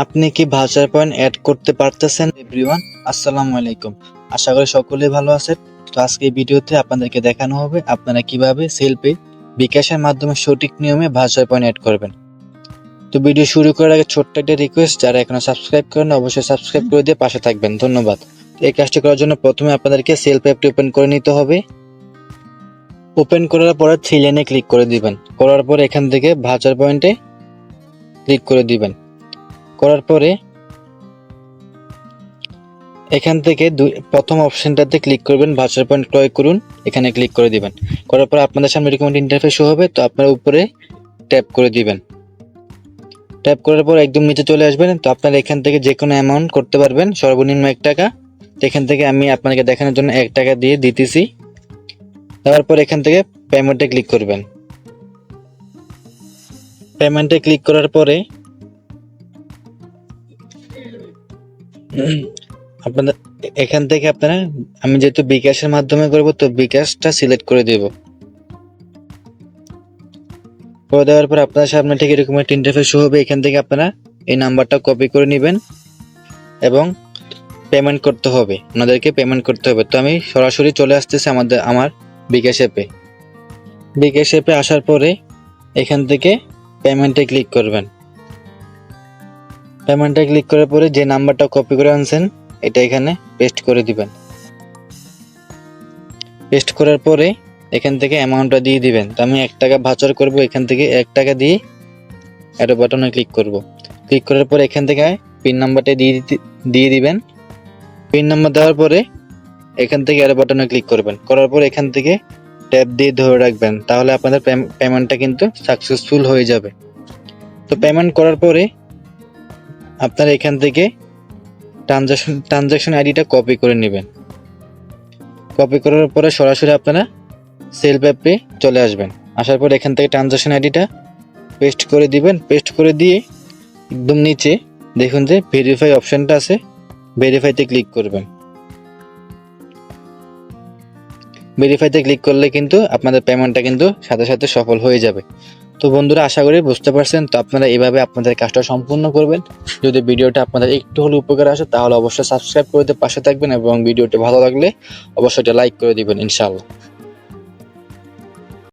আপনি কি voucher point add করতে পারতেছেন? এভরিওয়ান, আসসালামু আলাইকুম। আশা করি সকলেই ভালো আছেন। তো আজকে এই ভিডিওতে আপনাদেরকে দেখানো হবে আপনারা কিভাবে সেলপে বিকাশের মাধ্যমে সঠিক নিয়মে ভাউচার পয়েন্ট অ্যাড করবেন। তো ভিডিও শুরু করার আগে ছোট্ট একটা রিকোয়েস্ট, যারা এখনো সাবস্ক্রাইব করেন অবশ্যই সাবস্ক্রাইব করে দিয়ে পাশে থাকবেন। ধন্যবাদ। এই কাজটি করার জন্য প্রথমে আপনাদেরকে সেলফ অ্যাপটি ওপেন করে নিতে হবে। ওপেন করার পরে থ্রি লাইনে ক্লিক করে দিবেন। করার পরে এখান থেকে ভাউচার পয়েন্টে ক্লিক করে দিবেন। করার পরে এখান থেকে প্রথম অপশনটাতে ক্লিক করবেন, ভাউচার পয়েন্ট ক্রয় করুন, এখানে ক্লিক করে দিবেন। করার পর আপনাদের সামনে এরকম একটা ইন্টারফেস শো হবে। তো আপনারা উপরে ট্যাপ করে দিবেন। ট্যাপ করার পর একদম নিচে চলে আসবেন। তো আপনারা এখান থেকে যে কোনো অ্যামাউন্ট করতে পারবেন, সর্বনিম্ন 1 টাকা। তো এখান থেকে আমি আপনাকে দেখানোর জন্য 1 টাকা দিয়ে দিতেছি। দেওয়ার পর এখান থেকে পেমেন্টে ক্লিক করবেন। পেমেন্টে ক্লিক করার পরে আপনাদের এখান থেকে আপনারা, আমি যেহেতু বিকাশের মাধ্যমে করব তো বিকাশটা সিলেক্ট করে দেব। করে দেওয়ার পর আপনার সামনে ঠিক এরকম একটা ইন্টারফেস শো হবে। এখান থেকে আপনারা এই নাম্বারটা কপি করে নেবেন এবং পেমেন্ট করতে হবে, ওনাদেরকে পেমেন্ট করতে হবে। তো আমি সরাসরি চলে আসতেছি আমার বিকাশ অ্যাপে। বিকাশ অ্যাপে আসার পরে এখান থেকে পেমেন্টে ক্লিক করবেন। পেমেন্টে ক্লিক করার পরে যে নাম্বারটা কপি করে আনছেন এটা এখানে পেস্ট করে দিবেন। পেস্ট করার পরে এখান থেকে অ্যামাউন্টটা দিয়ে দিবেন। তো আমি 1 টাকা ভাউচার করব, এখান থেকে 1 টাকা দিয়ে অ্যারো বাটনে ক্লিক করব। ক্লিক করার পরে এখান থেকে পিন নাম্বারটা দিয়ে দিবেন। পিন নাম্বার দেওয়ার পরে এখান থেকে অ্যারো বাটনে ক্লিক করবেন। করার পর এখান থেকে ট্যাপ দিয়ে ধরে রাখবেন, তাহলে আপনাদের পেমেন্টটা কিন্তু সাকসেসফুল হয়ে যাবে। তো পেমেন্ট করার পরে আপনারা এখান থেকে ট্রানজাকশন আইডিটা কপি করে নেবেন। কপি করার পরে সরাসরি আপনারা সেলফ অ্যাপে চলে আসবেন। আসার পর এখান থেকে ট্রানজাকশন আইডিটা পেস্ট করে দিবেন। পেস্ট করে দিয়ে একদম নিচে দেখুন যে ভেরিফাই অপশনটা আছে, ভেরিফাইতে ক্লিক করবেন। ভেরিফাইতে ক্লিক করলে কিন্তু আপনাদের পেমেন্টটা কিন্তু সাথে সাথে সফল হয়ে যাবে। তো বন্ধুরা, আশা করি বুঝতে পারছেন। তো আপনারা এইভাবে আপনাদের কাজটা সম্পূর্ণ করবেন। যদি ভিডিওটা আপনাদের একটু হলে উপকার আসে তাহলে অবশ্যই সাবস্ক্রাইব করে দিয়ে পাশে থাকবেন এবং ভিডিওটি ভালো লাগলে অবশ্যই এটা লাইক করে দিবেন ইনশাআল্লাহ।